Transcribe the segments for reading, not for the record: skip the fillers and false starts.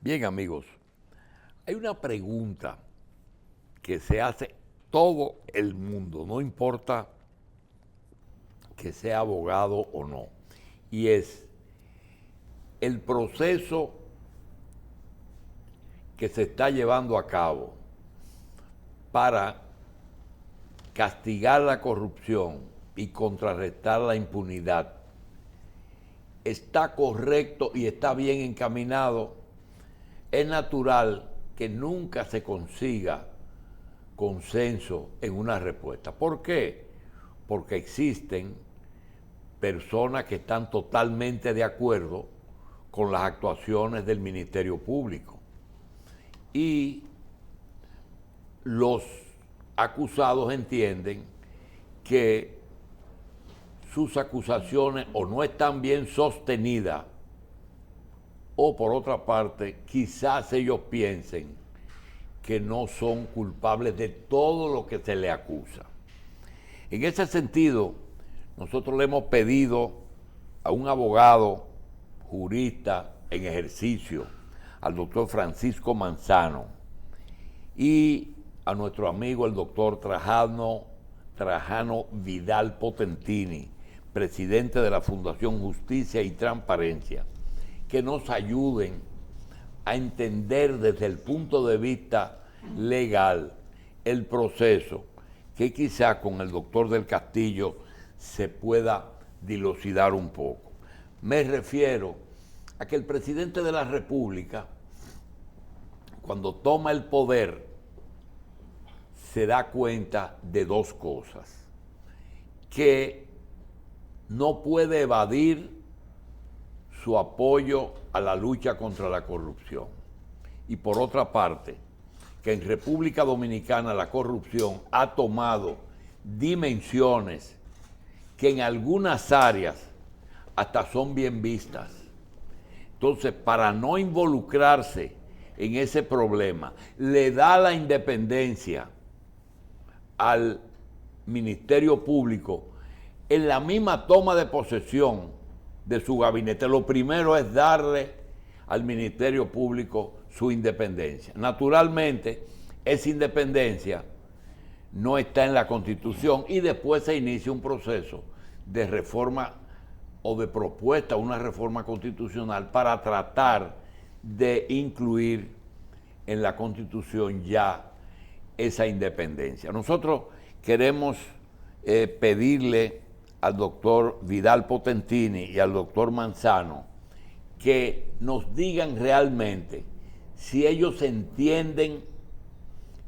Bien, amigos, hay una pregunta que se hace todo el mundo, no importa que sea abogado o no, y es el proceso que se está llevando a cabo para castigar la corrupción y contrarrestar la impunidad. ¿Está correcto y está bien encaminado? Es natural que nunca se consiga consenso en una respuesta. ¿Por qué? Porque existen personas que están totalmente de acuerdo con las actuaciones del Ministerio Público y los acusados entienden que sus acusaciones o no están bien sostenidas o por otra parte quizás ellos piensen que no son culpables de todo lo que se le acusa. En ese sentido, nosotros le hemos pedido a un abogado jurista en ejercicio, al doctor Francisco Manzano, y a nuestro amigo el doctor Trajano Vidal Potentini, presidente de la Fundación Justicia y Transparencia, que nos ayuden a entender desde el punto de vista legal el proceso que quizá con el doctor del Castillo se pueda dilucidar un poco. Me refiero a que el presidente de la República, cuando toma el poder, se da cuenta de dos cosas: que no puede evadir su apoyo a la lucha contra la corrupción, y por otra parte, que en República Dominicana la corrupción ha tomado dimensiones que en algunas áreas hasta son bien vistas. Entonces, para no involucrarse en ese problema, le da la independencia al Ministerio Público en la misma toma de posesión de su gabinete. Lo primero es darle al Ministerio Público su independencia. Naturalmente, esa independencia no está en la Constitución y después se inicia un proceso de reforma o de propuesta, una reforma constitucional para tratar de incluir en la Constitución ya esa independencia. Nosotros queremos pedirle al doctor Vidal Potentini y al doctor Manzano que nos digan realmente si ellos entienden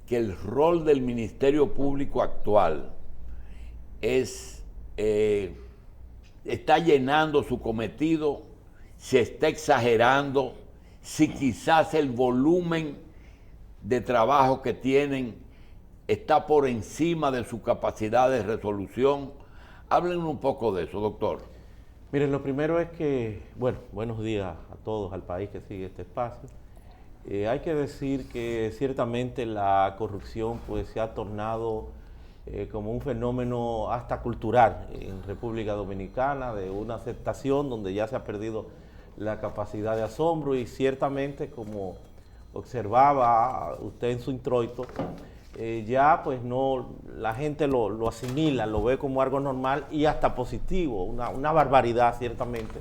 que el rol del Ministerio Público actual está llenando su cometido, se está exagerando, si quizás el volumen de trabajo que tienen está por encima de su capacidad de resolución. Hablen un poco de eso, doctor. Miren, lo primero es que, bueno, buenos días a todos, al país que sigue este espacio. Hay que decir que ciertamente la corrupción pues se ha tornado como un fenómeno hasta cultural en República Dominicana, de una aceptación donde ya se ha perdido la capacidad de asombro y ciertamente, como observaba usted en su introito, ya pues no, la gente lo asimila, lo ve como algo normal y hasta positivo, una barbaridad ciertamente,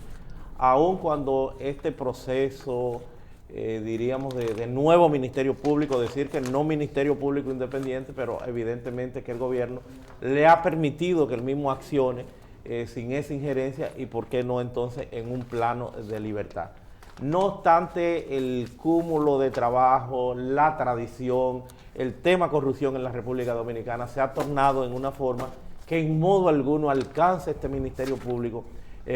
aun cuando este proceso, diríamos, de nuevo Ministerio Público, decir que no Ministerio Público Independiente, pero evidentemente que el gobierno le ha permitido que el mismo accione sin esa injerencia y por qué no entonces en un plano de libertad. No obstante, el cúmulo de trabajo, la tradición, el tema corrupción en la República Dominicana se ha tornado en una forma que en modo alguno alcanza este Ministerio Público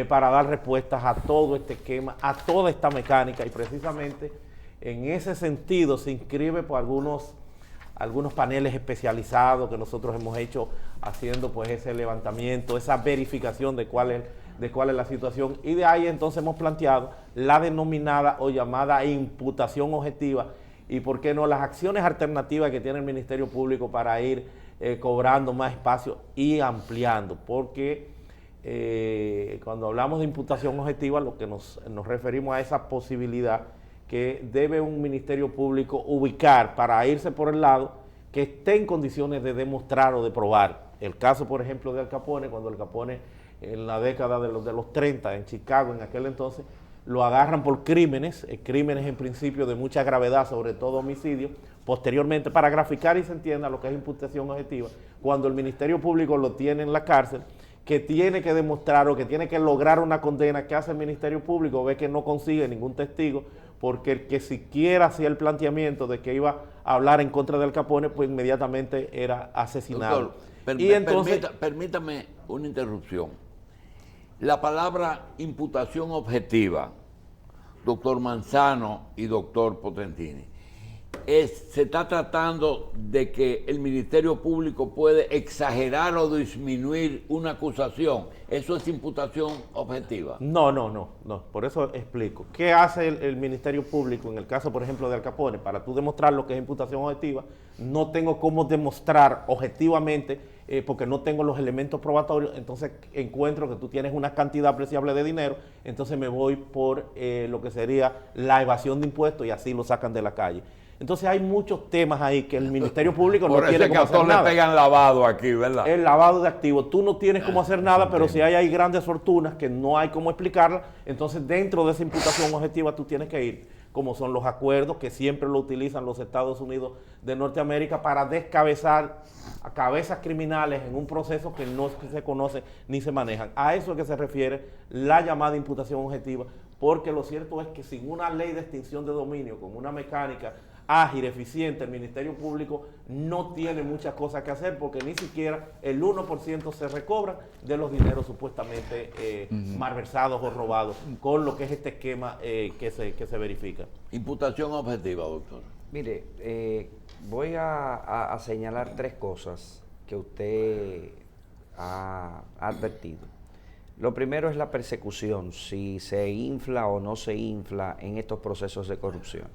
para dar respuestas a todo este esquema, a toda esta mecánica, y precisamente en ese sentido se inscribe por algunos paneles especializados que nosotros hemos hecho haciendo pues ese levantamiento, esa verificación de cuál es la situación, y de ahí entonces hemos planteado la denominada o llamada imputación objetiva y por qué no las acciones alternativas que tiene el Ministerio Público para ir cobrando más espacio y ampliando, porque cuando hablamos de imputación objetiva lo que nos referimos a esa posibilidad que debe un ministerio público ubicar para irse por el lado que esté en condiciones de demostrar o de probar. El caso, por ejemplo, de Al Capone, cuando Al Capone en la década de los 30 en Chicago, en aquel entonces, lo agarran por crímenes en principio de mucha gravedad, sobre todo homicidio. Posteriormente, para graficar y se entienda lo que es imputación objetiva, cuando el Ministerio Público lo tiene en la cárcel, que tiene que demostrar o que tiene que lograr una condena, que hace el Ministerio Público, ve que no consigue ningún testigo, porque el que siquiera hacía el planteamiento de que iba a hablar en contra de Al Capone, pues inmediatamente era asesinado. Doctor, y entonces, permítame una interrupción. La palabra imputación objetiva, doctor Manzano y doctor Potentini, se está tratando de que el Ministerio Público puede exagerar o disminuir una acusación. ¿Eso es imputación objetiva? No. Por eso explico. ¿Qué hace el Ministerio Público en el caso, por ejemplo, de Al Capone? Para tú demostrar lo que es imputación objetiva, no tengo cómo demostrar objetivamente porque no tengo los elementos probatorios, entonces encuentro que tú tienes una cantidad apreciable de dinero, entonces me voy por lo que sería la evasión de impuestos y así lo sacan de la calle. Entonces hay muchos temas ahí que el Ministerio Público no tiene cómo hacer nada. Le pegan lavado aquí, ¿verdad? El lavado de activos. Tú no tienes cómo hacer nada, pero si hay grandes fortunas que no hay cómo explicarlas, entonces dentro de esa imputación objetiva tú tienes que ir, como son los acuerdos que siempre lo utilizan los Estados Unidos de Norteamérica para descabezar a cabezas criminales en un proceso que no se conoce ni se manejan. A eso es que se refiere la llamada imputación objetiva, porque lo cierto es que sin una ley de extinción de dominio, con una mecánica ágil, eficiente, el Ministerio Público no tiene muchas cosas que hacer porque ni siquiera el 1% se recobra de los dineros supuestamente malversados o robados con lo que es este esquema que se verifica. Imputación objetiva, doctor. Mire, voy a señalar tres cosas que usted ha advertido. Lo primero es la persecución, si se infla o no se infla en estos procesos de corrupción.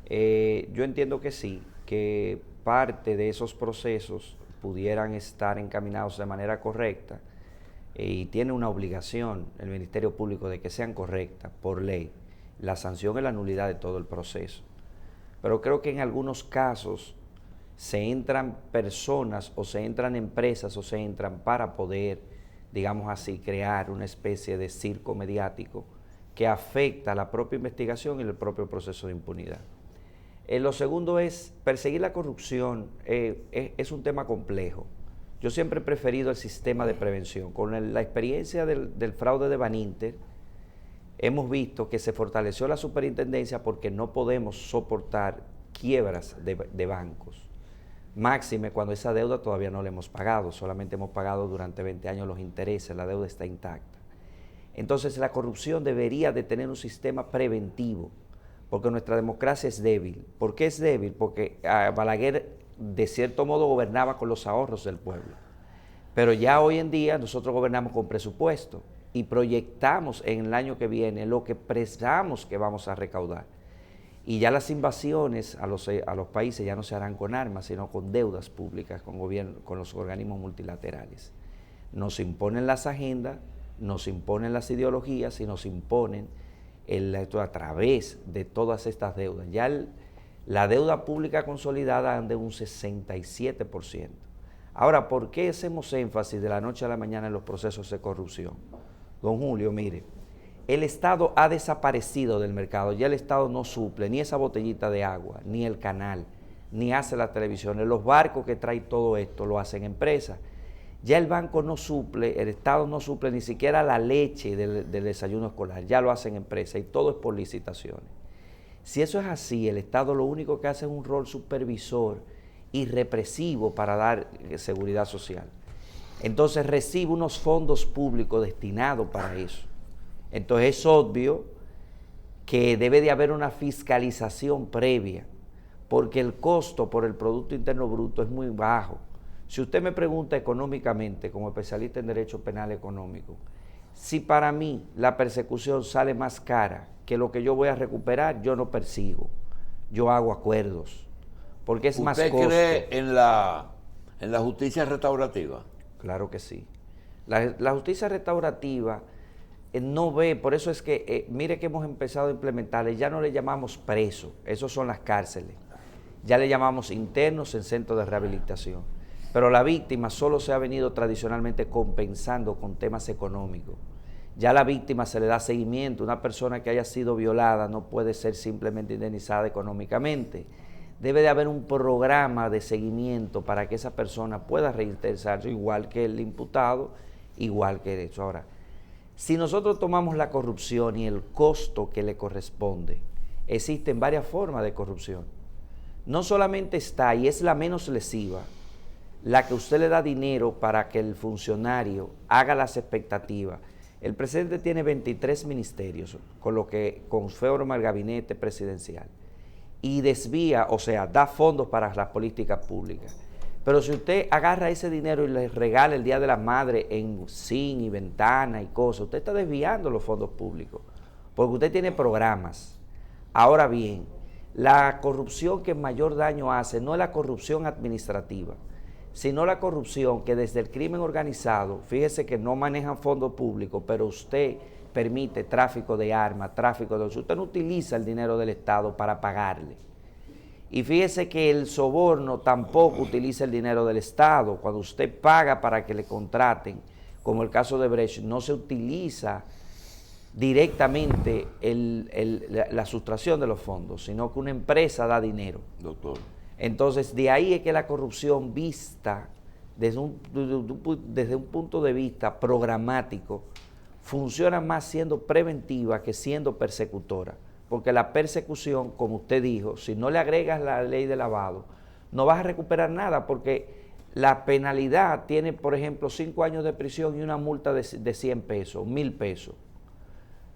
Yo entiendo que sí, que parte de esos procesos pudieran estar encaminados de manera correcta y tiene una obligación el Ministerio Público de que sean correctas por ley. La sanción es la nulidad de todo el proceso. Pero creo que en algunos casos se entran personas o se entran empresas o se entran para poder, digamos así, crear una especie de circo mediático que afecta a la propia investigación y el propio proceso de impunidad. Lo segundo es, perseguir la corrupción es un tema complejo. Yo siempre he preferido el sistema de prevención. Con la experiencia del fraude de Baninter, hemos visto que se fortaleció la superintendencia porque no podemos soportar quiebras de bancos. Máxime cuando esa deuda todavía no la hemos pagado, solamente hemos pagado durante 20 años los intereses, la deuda está intacta. Entonces la corrupción debería de tener un sistema preventivo, porque nuestra democracia es débil. ¿Por qué es débil? Porque Balaguer de cierto modo gobernaba con los ahorros del pueblo. Pero ya hoy en día nosotros gobernamos con presupuesto y proyectamos en el año que viene lo que pensamos que vamos a recaudar. Y ya las invasiones a los países ya no se harán con armas, sino con deudas públicas, con los organismos multilaterales. Nos imponen las agendas, nos imponen las ideologías y nos imponen a través de todas estas deudas. Ya la deuda pública consolidada anda en un 67%. Ahora, ¿por qué hacemos énfasis de la noche a la mañana en los procesos de corrupción? Don Julio, mire, el Estado ha desaparecido del mercado, ya el Estado no suple ni esa botellita de agua, ni el canal, ni hace las televisiones. Los barcos que traen todo esto lo hacen empresas. Ya el banco no suple, el Estado no suple ni siquiera la leche del desayuno escolar, ya lo hacen empresas y todo es por licitaciones. Si eso es así, el Estado lo único que hace es un rol supervisor y represivo para dar seguridad social. Entonces recibe unos fondos públicos destinados para eso. Entonces es obvio que debe de haber una fiscalización previa, porque el costo por el Producto Interno Bruto es muy bajo. Si usted me pregunta económicamente, como especialista en Derecho Penal Económico, si para mí la persecución sale más cara que lo que yo voy a recuperar, yo no persigo, yo hago acuerdos, porque es más costo. ¿Usted cree en la justicia restaurativa? Claro que sí. La justicia restaurativa no ve, por eso es que, mire que hemos empezado a implementarle, ya no le llamamos preso, esos son las cárceles, ya le llamamos internos en centros de rehabilitación, pero la víctima solo se ha venido tradicionalmente compensando con temas económicos. Ya a la víctima se le da seguimiento. Una persona que haya sido violada no puede ser simplemente indemnizada económicamente. Debe de haber un programa de seguimiento para que esa persona pueda reintegrarse, igual que el imputado, igual que eso. Ahora, si nosotros tomamos la corrupción y el costo que le corresponde, existen varias formas de corrupción. No solamente está, y es la menos lesiva, la que usted le da dinero para que el funcionario haga las expectativas. El presidente tiene 23 ministerios, con lo que conforma el gabinete presidencial, y desvía, o sea, da fondos para las políticas públicas. Pero si usted agarra ese dinero y le regala el Día de la Madre en zinc y ventana y cosas, usted está desviando los fondos públicos, porque usted tiene programas. Ahora bien, la corrupción que mayor daño hace no es la corrupción administrativa, sino la corrupción que desde el crimen organizado, fíjese que no manejan fondos públicos, pero usted permite tráfico de armas, tráfico de... Usted no utiliza el dinero del Estado para pagarle. Y fíjese que el soborno tampoco utiliza el dinero del Estado. Cuando usted paga para que le contraten, como el caso de Brecht, no se utiliza directamente la sustracción de los fondos, sino que una empresa da dinero. Doctor. Entonces, de ahí es que la corrupción vista desde un punto de vista programático funciona más siendo preventiva que siendo persecutora, porque la persecución, como usted dijo, si no le agregas la ley de lavado, no vas a recuperar nada, porque la penalidad tiene, por ejemplo, 5 años de prisión y una multa de 100 pesos, 1000 pesos.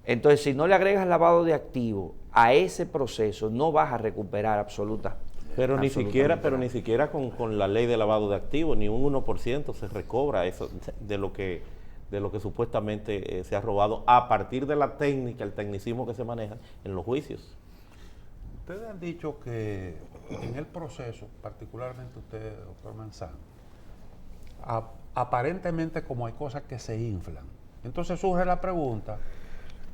Entonces, si no le agregas lavado de activos a ese proceso, no vas a recuperar absolutamente. Pero ni siquiera con la ley de lavado de activos, ni un 1% se recobra eso de lo que supuestamente se ha robado a partir de la técnica, el tecnicismo que se maneja en los juicios. Ustedes han dicho que en el proceso, particularmente usted, doctor Manzano, aparentemente como hay cosas que se inflan. Entonces surge la pregunta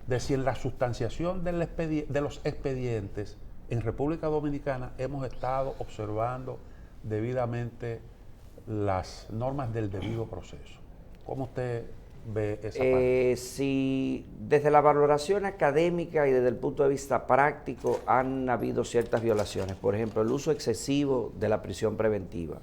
de si en la sustanciación de los expedientes en República Dominicana hemos estado observando debidamente las normas del debido proceso. ¿Cómo usted ve esa parte? Si desde la valoración académica y desde el punto de vista práctico han habido ciertas violaciones, por ejemplo, el uso excesivo de la prisión preventiva.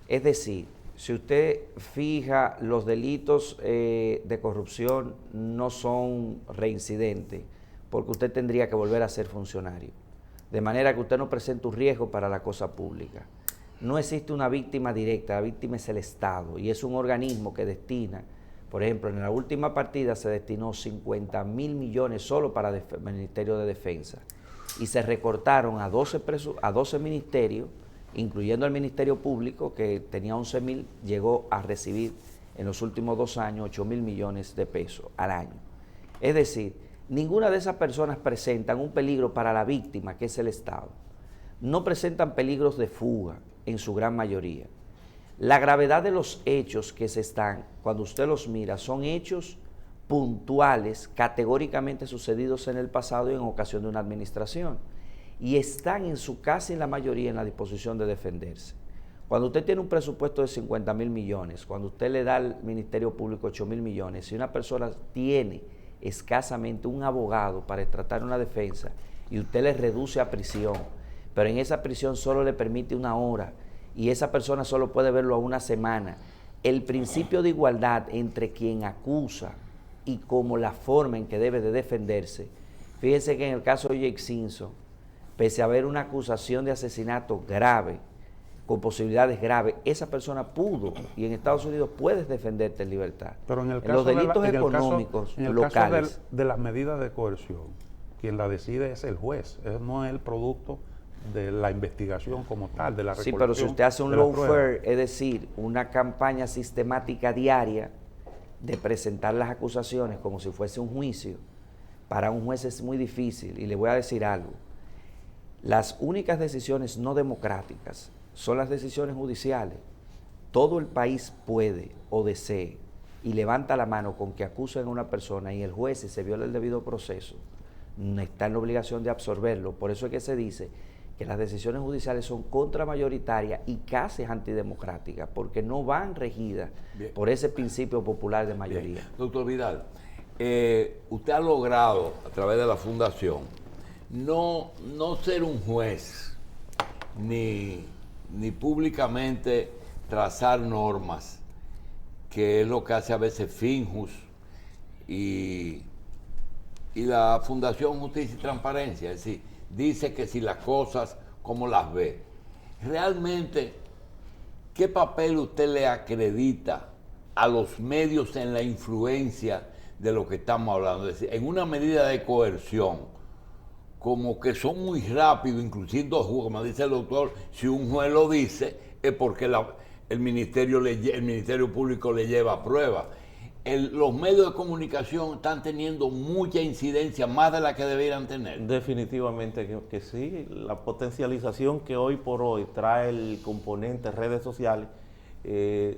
Es decir, si usted fija, los delitos de corrupción no son reincidentes, porque usted tendría que volver a ser funcionario, de manera que usted no presenta un riesgo para la cosa pública. No existe una víctima directa, la víctima es el Estado, y es un organismo que destina, por ejemplo, en la última partida se destinó 50.000 millones solo para el Ministerio de Defensa, y se recortaron a 12 ministerios, incluyendo el Ministerio Público, que tenía 11.000, llegó a recibir en los últimos 2 años 8.000 millones de pesos al año. Es decir, ninguna de esas personas presentan un peligro para la víctima, que es el Estado. No presentan peligros de fuga en su gran mayoría. La gravedad de los hechos que se están, cuando usted los mira, son hechos puntuales, categóricamente sucedidos en el pasado y en ocasión de una administración. Y están en su casa, en la mayoría, en la disposición de defenderse. Cuando usted tiene un presupuesto de 50.000 millones, cuando usted le da al Ministerio Público 8.000 millones, si una persona tiene escasamente un abogado para tratar una defensa y usted le reduce a prisión, pero en esa prisión solo le permite 1 hora y esa persona solo puede verlo a 1 semana, el principio de igualdad entre quien acusa y como la forma en que debe de defenderse. Fíjense que en el caso de Jake Simpson, pese a haber una acusación de asesinato grave, con posibilidades graves, esa persona pudo, y en Estados Unidos puedes defenderte en libertad. Pero en el caso los delitos económicos locales. Caso de las medidas de coerción, quien la decide es el juez, no es el producto de la investigación como tal, de la recolección. Sí, pero si usted hace un lawfare, es decir, una campaña sistemática diaria de presentar las acusaciones como si fuese un juicio, para un juez es muy difícil. Y le voy a decir algo, las únicas decisiones no democráticas son las decisiones judiciales. Todo el país puede o desee y levanta la mano con que acusen a una persona y el juez, si se viola el debido proceso, está en la obligación de absorberlo. Por eso es que se dice que las decisiones judiciales son contramayoritarias y casi antidemocráticas, porque no van regidas por ese principio popular de mayoría. Bien. Doctor Vidal, usted ha logrado, a través de la Fundación, no ser un juez, ni públicamente trazar normas, que es lo que hace a veces Finjus y la Fundación Justicia y Transparencia. Es decir, dice que si las cosas como las ve. Realmente, ¿qué papel usted le acredita a los medios en la influencia de lo que estamos hablando? Es decir, en una medida de coerción, como que son muy rápidos, inclusive como dice el doctor, si un juez lo dice, es porque el Ministerio Público le lleva pruebas. Los medios de comunicación están teniendo mucha incidencia, más de la que deberían tener. Definitivamente que sí. La potencialización que hoy por hoy trae el componente redes sociales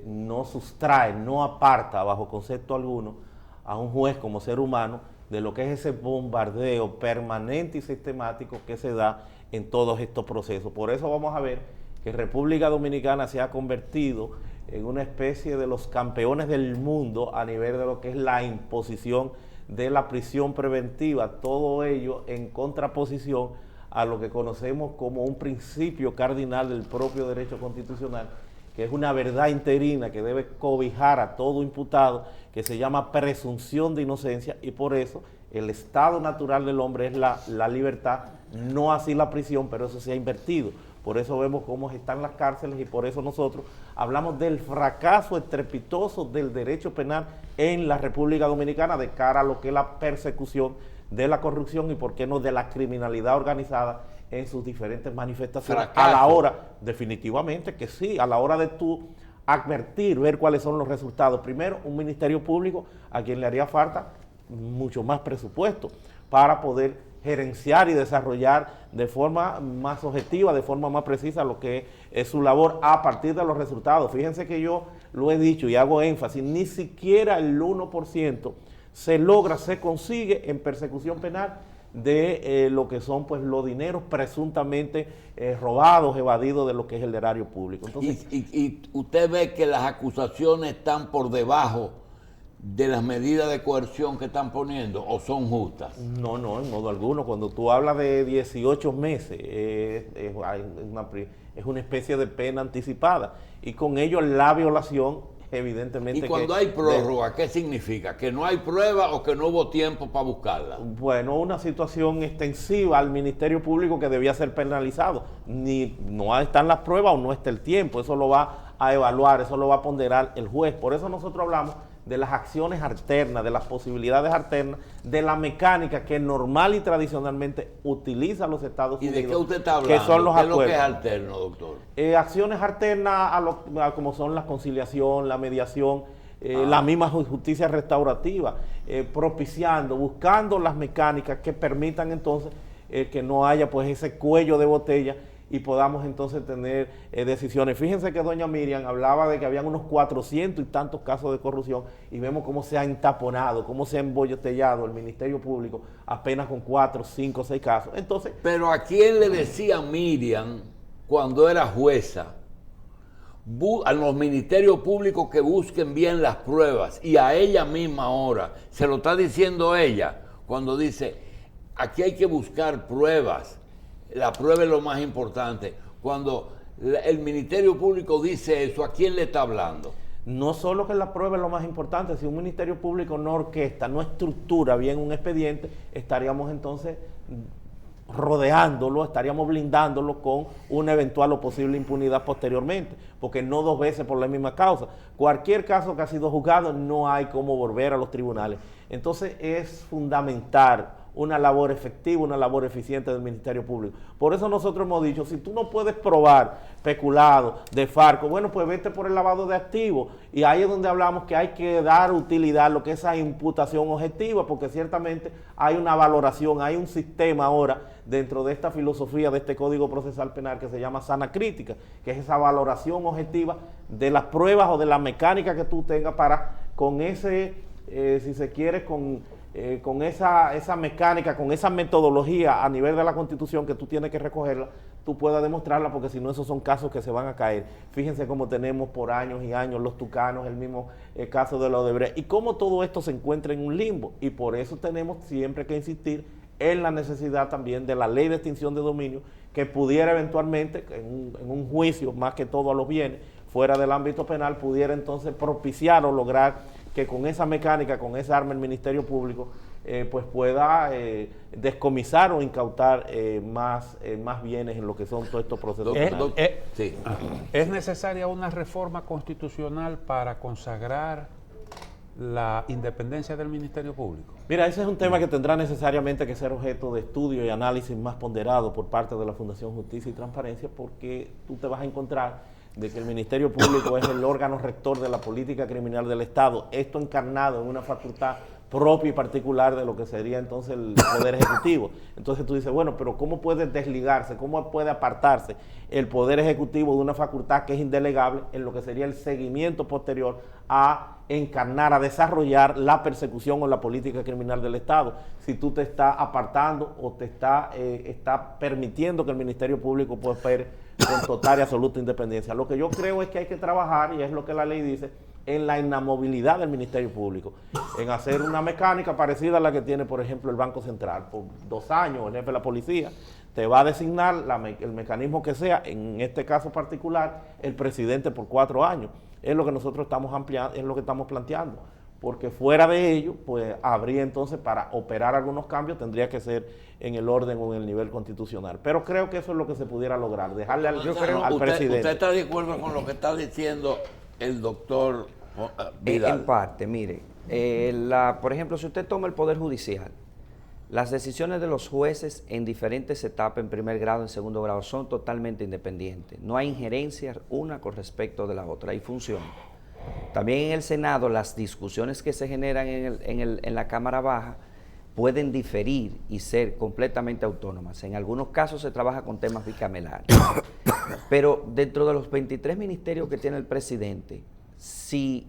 no sustrae, no aparta bajo concepto alguno a un juez como ser humano de lo que es ese bombardeo permanente y sistemático que se da en todos estos procesos. Por eso vamos a ver que República Dominicana se ha convertido en una especie de los campeones del mundo a nivel de lo que es la imposición de la prisión preventiva, todo ello en contraposición a lo que conocemos como un principio cardinal del propio derecho constitucional, que es una verdad interina que debe cobijar a todo imputado, que se llama presunción de inocencia, y por eso el estado natural del hombre es la libertad, no así la prisión, pero eso se ha invertido. Por eso vemos cómo están las cárceles y por eso nosotros hablamos del fracaso estrepitoso del derecho penal en la República Dominicana de cara a lo que es la persecución de la corrupción y por qué no de la criminalidad organizada en sus diferentes manifestaciones. Fracaso. A la hora, definitivamente que sí, a la hora de tú advertir, ver cuáles son los resultados. Primero, un ministerio público a quien le haría falta mucho más presupuesto para poder gerenciar y desarrollar de forma más objetiva, de forma más precisa lo que es su labor a partir de los resultados. Fíjense que yo lo he dicho y hago énfasis, ni siquiera el 1% se consigue en persecución penal de lo que son pues los dineros presuntamente robados, evadidos de lo que es el erario público. Entonces, y usted ve que las acusaciones están por debajo de las medidas de coerción que están poniendo, ¿o son justas? No, en modo alguno. Cuando tú hablas de 18 meses, es una especie de pena anticipada. Y con ello la violación, evidentemente... ¿Y cuando hay prórroga, qué significa? ¿Que no hay prueba o que no hubo tiempo para buscarla? Bueno, una situación extensiva al Ministerio Público que debía ser penalizado. No están las pruebas o no está el tiempo. Eso lo va a evaluar, eso lo va a ponderar el juez. Por eso nosotros hablamos de las acciones alternas, de las posibilidades alternas, de la mecánica que normal y tradicionalmente utilizan los Estados Unidos. ¿Y de qué usted está hablando? Que son los ¿Qué es lo acuerdos. que es alterno, doctor? Acciones alternas a como son la conciliación, la mediación, la misma justicia restaurativa, propiciando, buscando las mecánicas que permitan entonces que no haya pues ese cuello de botella y podamos entonces tener decisiones. Fíjense que doña Miriam hablaba de que habían unos 400 y tantos casos de corrupción y vemos cómo se ha entaponado, cómo se ha embotellado el Ministerio Público apenas con 4, 5, 6 casos. Entonces, pero ¿a quién le decía Miriam cuando era jueza? A los ministerios públicos que busquen bien las pruebas, y a ella misma ahora, se lo está diciendo ella, cuando dice, aquí hay que buscar pruebas. La prueba es lo más importante. Cuando el Ministerio Público dice eso, ¿a quién le está hablando? No solo que la prueba es lo más importante, si un Ministerio Público no orquesta, no estructura bien un expediente, estaríamos entonces rodeándolo, estaríamos blindándolo con una eventual o posible impunidad posteriormente, porque no 2 veces por la misma causa. Cualquier caso que ha sido juzgado no hay cómo volver a los tribunales. Entonces es fundamental una labor efectiva, una labor eficiente del Ministerio Público. Por eso nosotros hemos dicho, si tú no puedes probar peculado, de Farco, bueno, pues vete por el lavado de activos. Y ahí es donde hablamos que hay que dar utilidad a lo que es esa imputación objetiva, porque ciertamente hay una valoración, hay un sistema ahora dentro de esta filosofía de este Código Procesal Penal que se llama sana crítica, que es esa valoración objetiva de las pruebas o de la mecánica que tú tengas para con ese, si se quiere, con esa mecánica, con esa metodología a nivel de la Constitución que tú tienes que recogerla, tú puedas demostrarla, porque si no esos son casos que se van a caer. Fíjense cómo tenemos por años y años los tucanos, el mismo caso de la Odebrecht, y cómo todo esto se encuentra en un limbo, y por eso tenemos siempre que insistir en la necesidad también de la ley de extinción de dominio, que pudiera eventualmente, en un juicio, más que todo a los bienes, fuera del ámbito penal, pudiera entonces propiciar o lograr que con esa mecánica, con esa arma el Ministerio Público, pues pueda descomisar o incautar más bienes en lo que son todos estos procesos penales. Sí. ¿Es necesaria una reforma constitucional para consagrar la independencia del Ministerio Público? Mira, ese es un tema que tendrá necesariamente que ser objeto de estudio y análisis más ponderado por parte de la Fundación Justicia y Transparencia, porque tú te vas a encontrar de que el Ministerio Público es el órgano rector de la política criminal del Estado, esto encarnado en una facultad propia y particular de lo que sería entonces el Poder Ejecutivo. Entonces tú dices, bueno, pero ¿cómo puede desligarse, cómo puede apartarse el Poder Ejecutivo de una facultad que es indelegable en lo que sería el seguimiento posterior a encarnar, a desarrollar la persecución o la política criminal del Estado? Si tú te estás apartando o te está permitiendo que el Ministerio Público pueda operar con total y absoluta independencia. Lo que yo creo es que hay que trabajar, y es lo que la ley dice, en la inamovilidad del Ministerio Público, en hacer una mecánica parecida a la que tiene, por ejemplo, el Banco Central. Por 2 años el jefe de la policía te va a designar el mecanismo que sea, en este caso particular, el presidente por 4 años. Es lo que nosotros estamos ampliando, es lo que estamos planteando, porque fuera de ello, pues habría entonces, para operar algunos cambios, tendría que ser en el orden o en el nivel constitucional. Pero creo que eso es lo que se pudiera lograr, dejarle al presidente. ¿Usted está de acuerdo con lo que está diciendo el doctor Vidal? En parte, mire, por ejemplo, si usted toma el Poder Judicial, las decisiones de los jueces en diferentes etapas, en primer grado, en segundo grado, son totalmente independientes. No hay injerencia una con respecto de la otra, y funciona. También en el Senado, las discusiones que se generan en la Cámara Baja pueden diferir y ser completamente autónomas. En algunos casos se trabaja con temas bicamerales. Pero dentro de los 23 ministerios que tiene el presidente, si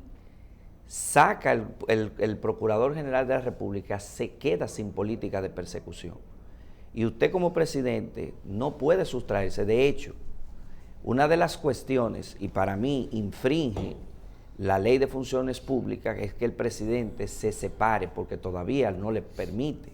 saca el Procurador General de la República, se queda sin política de persecución. Y usted como presidente no puede sustraerse. De hecho, una de las cuestiones, y para mí infringe la ley de funciones públicas, es que el presidente se separe, porque todavía no le permite.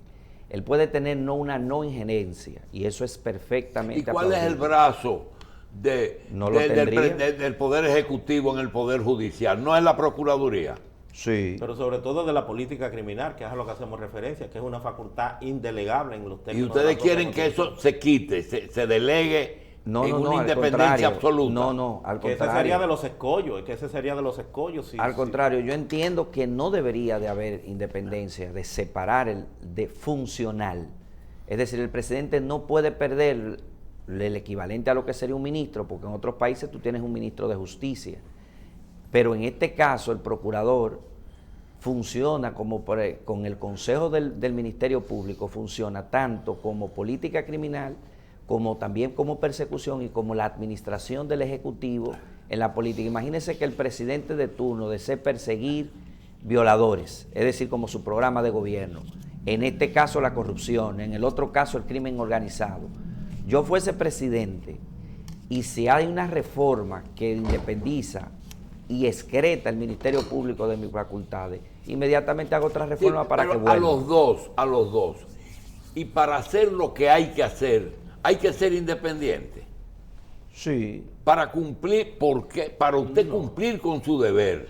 Él puede tener una no injerencia, y eso es perfectamente ¿Y cuál es el brazo del Poder Ejecutivo en el Poder Judicial? ¿No es la Procuraduría? Sí. Pero sobre todo de la política criminal, que es a lo que hacemos referencia, que es una facultad indelegable en los términos. ¿Y ustedes quieren que eso se quite, se delegue en una independencia absoluta? No, al contrario. Que ese sería de los escollos. Al contrario, yo entiendo que no debería de haber independencia, de separar de funcional. Es decir, el presidente no puede perder el equivalente a lo que sería un ministro, porque en otros países tú tienes un ministro de justicia. Pero en este caso el procurador funciona con el Consejo del Ministerio Público, funciona tanto como política criminal, como también como persecución y como la administración del Ejecutivo en la política. Imagínense que el presidente de turno desee perseguir violadores, es decir, como su programa de gobierno. En este caso la corrupción, en el otro caso el crimen organizado. Yo fuese presidente y si hay una reforma que independiza y excreta el Ministerio Público de mis facultades, inmediatamente hago otra reforma para que vuelva. A los dos. Y para hacer lo que hay que ser independiente. Sí. Para cumplir, para usted cumplir con su deber,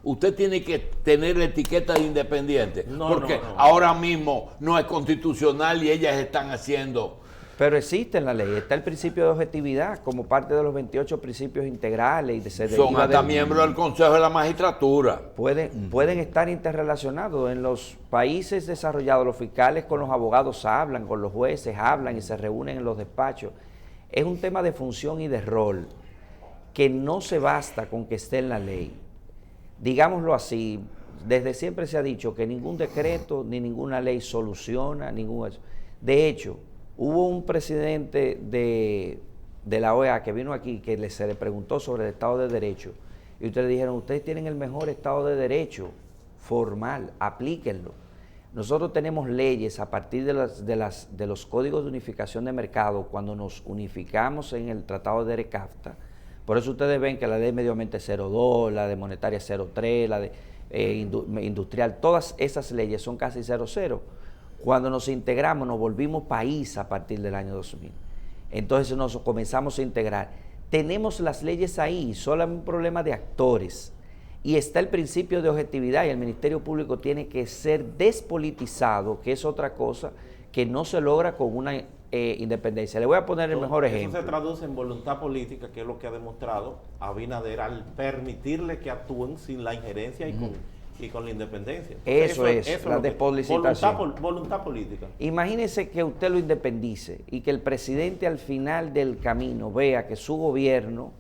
usted tiene que tener la etiqueta de independiente. Porque ahora mismo no es constitucional y ellas están haciendo. Pero existe en la ley, está el principio de objetividad como parte de los 28 principios integrales. Y de ser son hasta miembros del Consejo de la Magistratura. Pueden estar interrelacionados. En los países desarrollados, los fiscales con los abogados hablan, con los jueces hablan y se reúnen en los despachos. Es un tema de función y de rol que no se basta con que esté en la ley. Digámoslo así, desde siempre se ha dicho que ningún decreto ni ninguna ley soluciona ningún... De hecho, hubo un presidente de la OEA que vino aquí, que se le preguntó sobre el Estado de Derecho, y ustedes dijeron, ustedes tienen el mejor Estado de Derecho formal, aplíquenlo. Nosotros tenemos leyes a partir de los códigos de unificación de mercado cuando nos unificamos en el Tratado de ERE-CAFTA. Por eso ustedes ven que la ley de medio ambiente 02, la de monetaria 03, la de industrial, todas esas leyes son casi 00. Cuando nos integramos, nos volvimos país a partir del año 2000. Entonces nos comenzamos a integrar. Tenemos las leyes ahí, solo hay un problema de actores. Y está el principio de objetividad y el Ministerio Público tiene que ser despolitizado, que es otra cosa que no se logra con una independencia. Le voy a poner el mejor ejemplo. Eso se traduce en voluntad política, que es lo que ha demostrado Abinader al permitirle que actúen sin la injerencia y con la independencia. Entonces, eso es la despolitización. Voluntad política. Imagínese que usted lo independice y que el presidente al final del camino vea que su gobierno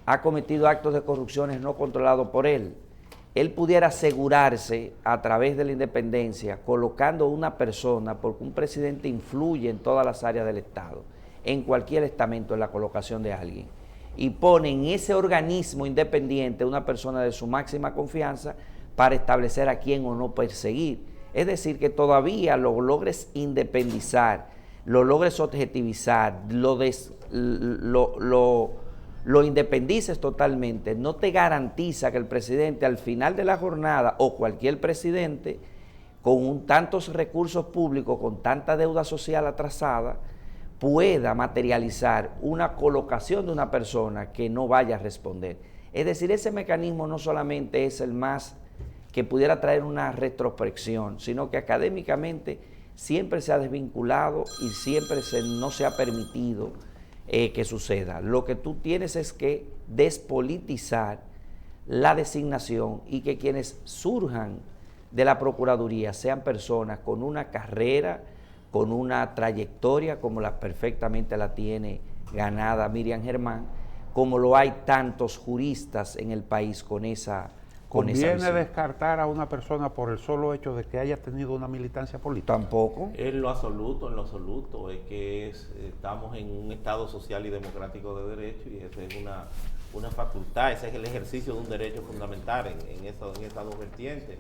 ha cometido actos de corrupción no controlados por él. Él pudiera asegurarse a través de la independencia colocando una persona, porque un presidente influye en todas las áreas del Estado, en cualquier estamento en la colocación de alguien, y pone en ese organismo independiente una persona de su máxima confianza para establecer a quién o no perseguir. Es decir, que todavía lo logres independizar, lo logres objetivizar, lo independices totalmente, no te garantiza que el presidente al final de la jornada o cualquier presidente con tantos recursos públicos, con tanta deuda social atrasada, pueda materializar una colocación de una persona que no vaya a responder. Es decir, ese mecanismo no solamente es el más que pudiera traer una retrospección, sino que académicamente siempre se ha desvinculado y siempre no se ha permitido que suceda. Lo que tú tienes es que despolitizar la designación y que quienes surjan de la Procuraduría sean personas con una carrera, con una trayectoria como perfectamente la tiene ganada Miriam Germán, como lo hay tantos juristas en el país con esa ¿Conviene descartar a una persona por el solo hecho de que haya tenido una militancia política? Tampoco. En lo absoluto, es que estamos en un Estado social y democrático de derecho y esa es una facultad, ese es el ejercicio de un derecho fundamental en esas dos vertientes,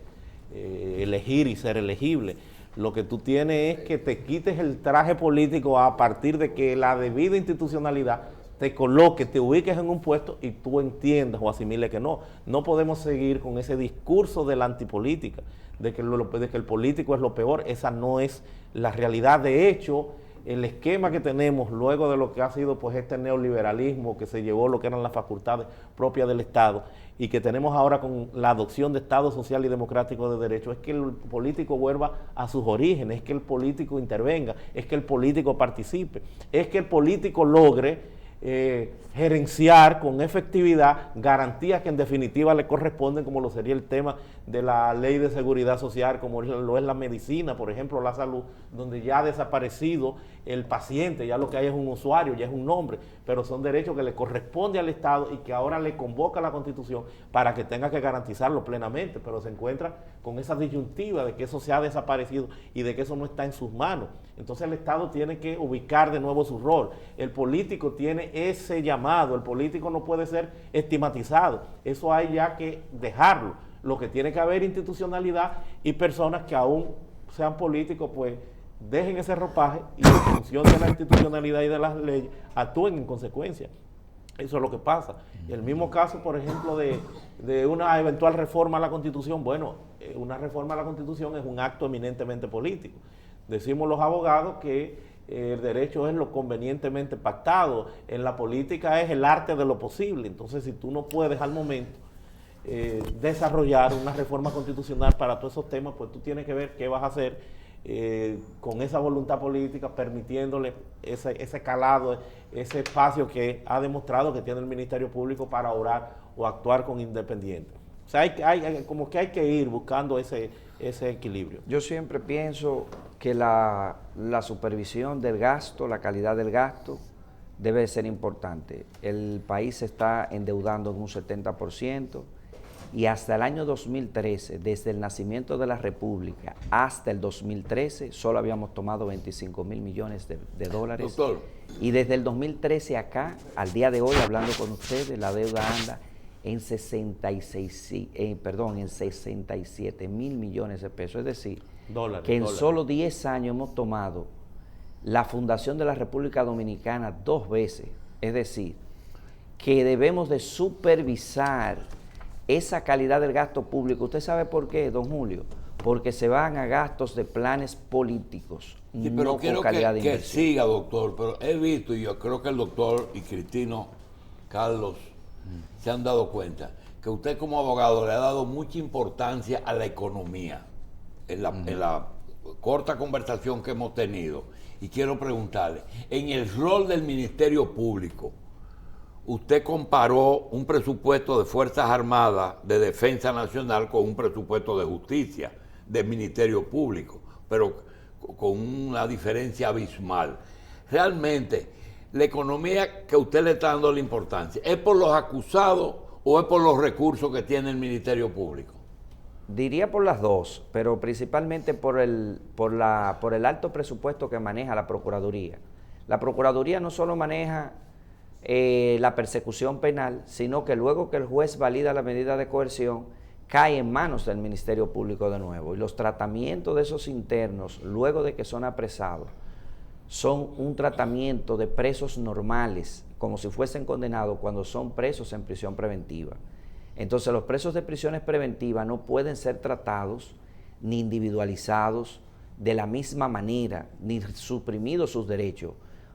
elegir y ser elegible. Lo que tú tienes es que te quites el traje político a partir de que la debida institucionalidad te coloque, te ubiques en un puesto y tú entiendas o asimiles que no. No podemos seguir con ese discurso de la antipolítica, de que el político es lo peor. Esa no es la realidad. De hecho, el esquema que tenemos luego de lo que ha sido pues este neoliberalismo que se llevó lo que eran las facultades propias del Estado y que tenemos ahora con la adopción de Estado social y democrático de derecho, es que el político vuelva a sus orígenes, es que el político intervenga, es que el político participe, es que el político logre gerenciar con efectividad garantías que en definitiva le corresponden, como lo sería el tema de la ley de seguridad social, como lo es la medicina, por ejemplo, la salud, donde ya ha desaparecido el paciente, ya lo que hay es un usuario, ya es un nombre, pero son derechos que le corresponde al Estado y que ahora le convoca la Constitución para que tenga que garantizarlo plenamente, pero se encuentra con esa disyuntiva de que eso se ha desaparecido y de que eso no está en sus manos. Entonces el Estado tiene que ubicar de nuevo su rol. El político tiene ese llamado, el político no puede ser estigmatizado, eso hay ya que dejarlo. Lo que tiene que haber institucionalidad y personas que aún sean políticos, pues dejen ese ropaje y en función de la institucionalidad y de las leyes actúen en consecuencia. Eso es lo que pasa. El mismo caso, por ejemplo, de una eventual reforma a la Constitución. Bueno, una reforma a la Constitución es un acto eminentemente político. Decimos los abogados que el derecho es lo convenientemente pactado. En la política es el arte de lo posible. Entonces, si tú no puedes al momento desarrollar una reforma constitucional para todos esos temas, pues tú tienes que ver qué vas a hacer con esa voluntad política, permitiéndole ese calado, ese espacio que ha demostrado que tiene el Ministerio Público para orar o actuar con independiente. O sea, como que hay que ir buscando ese equilibrio. Yo siempre pienso que la supervisión del gasto, la calidad del gasto, debe ser importante. El país se está endeudando en un 70%. Y hasta el año 2013, desde el nacimiento de la República hasta el 2013, solo habíamos tomado 25 mil millones de dólares. Doctor. Y desde el 2013 acá, al día de hoy, hablando con ustedes, la deuda anda en 67 mil millones de pesos. Es decir, que en solo 10 años hemos tomado la fundación de la República Dominicana 2 veces. Es decir, que debemos de supervisar esa calidad del gasto público. ¿Usted sabe por qué, don Julio? Porque se van a gastos de planes políticos, sí, pero no quiero con calidad de que inversión. siga, doctor, pero he visto, y yo creo que el doctor y Cristino Carlos se han dado cuenta, que usted como abogado le ha dado mucha importancia a la economía en la corta conversación que hemos tenido. Y quiero preguntarle, en el rol del Ministerio Público, usted comparó un presupuesto de Fuerzas Armadas de Defensa Nacional con un presupuesto de Justicia del Ministerio Público, pero con una diferencia abismal. Realmente, la economía que usted le está dando la importancia, ¿es por los acusados o es por los recursos que tiene el Ministerio Público? Diría por las dos, pero principalmente por el alto presupuesto que maneja la Procuraduría. La Procuraduría no solo maneja la persecución penal, sino que luego que el juez valida la medida de coerción, cae en manos del Ministerio Público de nuevo. Y los tratamientos de esos internos, luego de que son apresados, son un tratamiento de presos normales, como si fuesen condenados cuando son presos en prisión preventiva. Entonces los presos de prisiones preventivas no pueden ser tratados ni individualizados de la misma manera, ni suprimidos sus derechos,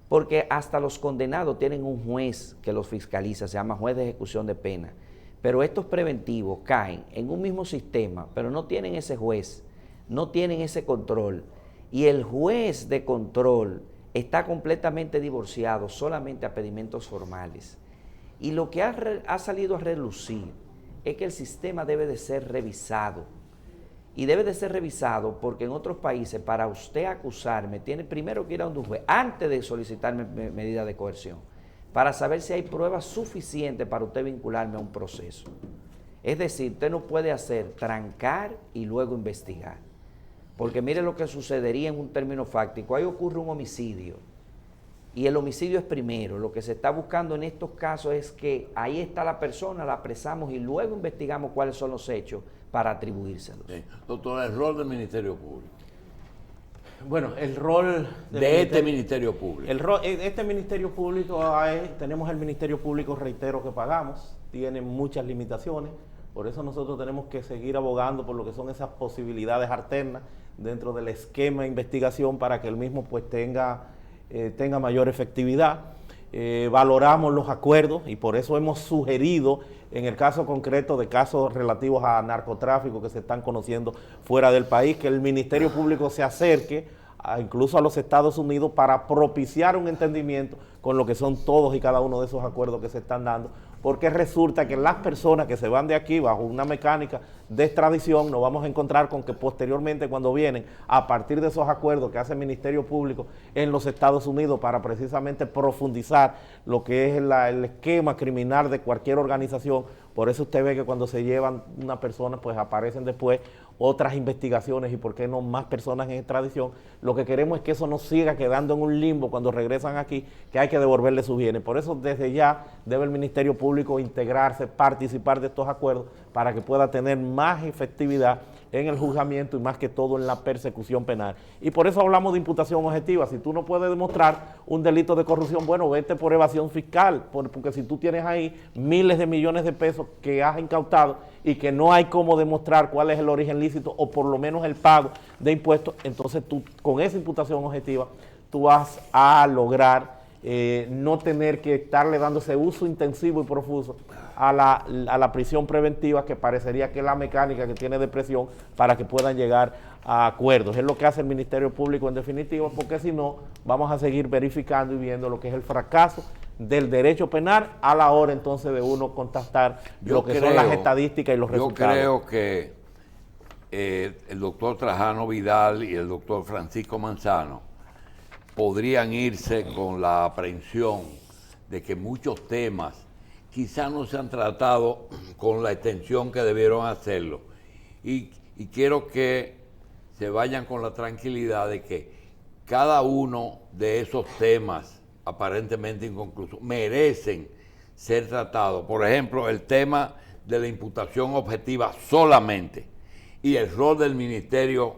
porque hasta los condenados tienen un juez que los fiscaliza, se llama juez de ejecución de pena. Pero estos preventivos caen en un mismo sistema, pero no tienen ese juez, no tienen ese control. Y el juez de control está completamente divorciado solamente a pedimentos formales. Y lo que ha salido a relucir es que el sistema debe de ser revisado. Y debe de ser revisado porque en otros países, para usted acusarme, tiene primero que ir a un juez antes de solicitarme medida de coerción, para saber si hay pruebas suficientes para usted vincularme a un proceso. Es decir, usted no puede hacer trancar y luego investigar. Porque mire lo que sucedería en un término fáctico. Ahí ocurre un homicidio y el homicidio es primero. Lo que se está buscando en estos casos es que ahí está la persona, la apresamos y luego investigamos cuáles son los hechos para atribuírselos. Sí. Doctor, el rol del Ministerio Público. Bueno, el rol de este Ministerio Público. Este Ministerio Público, tenemos el Ministerio Público, reitero, que pagamos, tiene muchas limitaciones, por eso nosotros tenemos que seguir abogando por lo que son esas posibilidades alternas dentro del esquema de investigación para que el mismo pues tenga mayor efectividad. Valoramos los acuerdos y por eso hemos sugerido, en el caso concreto de casos relativos a narcotráfico que se están conociendo fuera del país, que el Ministerio Público se acerque incluso a los Estados Unidos para propiciar un entendimiento con lo que son todos y cada uno de esos acuerdos que se están dando, porque resulta que las personas que se van de aquí bajo una mecánica de extradición, nos vamos a encontrar con que posteriormente cuando vienen a partir de esos acuerdos que hace el Ministerio Público en los Estados Unidos para precisamente profundizar lo que es el esquema criminal de cualquier organización. Por eso usted ve que cuando se llevan una persona pues aparecen después otras investigaciones y por qué no más personas en extradición. Lo que queremos es que eso no siga quedando en un limbo cuando regresan aquí, que hay que devolverle sus bienes. Por eso desde ya debe el Ministerio Público integrarse, participar de estos acuerdos para que pueda tener más efectividad en el juzgamiento y más que todo en la persecución penal. Y por eso hablamos de imputación objetiva. Si tú no puedes demostrar un delito de corrupción, bueno, vete por evasión fiscal, porque si tú tienes ahí miles de millones de pesos que has incautado y que no hay cómo demostrar cuál es el origen lícito o por lo menos el pago de impuestos, entonces tú con esa imputación objetiva tú vas a lograr no tener que estarle dando ese uso intensivo y profuso a la prisión preventiva, que parecería que es la mecánica que tiene de presión para que puedan llegar a acuerdos. Es lo que hace el Ministerio Público en definitiva, porque si no vamos a seguir verificando y viendo lo que es el fracaso del derecho penal a la hora entonces de uno contestar son las estadísticas y los resultados. Yo creo que el doctor Trajano Vidal y el doctor Francisco Manzano podrían irse con la aprehensión de que muchos temas quizás no se han tratado con la extensión que debieron hacerlo. Y quiero que se vayan con la tranquilidad de que cada uno de esos temas aparentemente inconclusos merecen ser tratado. Por ejemplo, el tema de la imputación objetiva solamente y el rol del ministerio.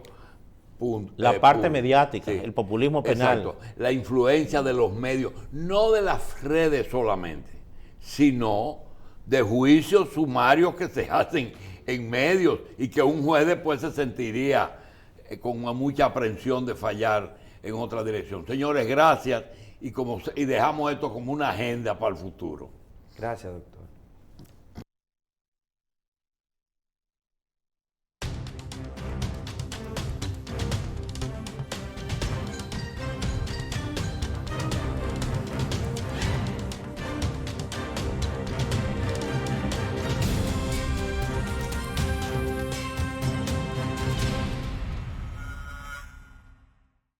La parte público. mediática, Sí. el populismo penal. Exacto. La influencia de los medios, no de las redes solamente, sino de juicios sumarios que se hacen en medios y que un juez después se sentiría con mucha aprensión de fallar en otra dirección. Señores, gracias y dejamos esto como una agenda para el futuro. Gracias, doctor.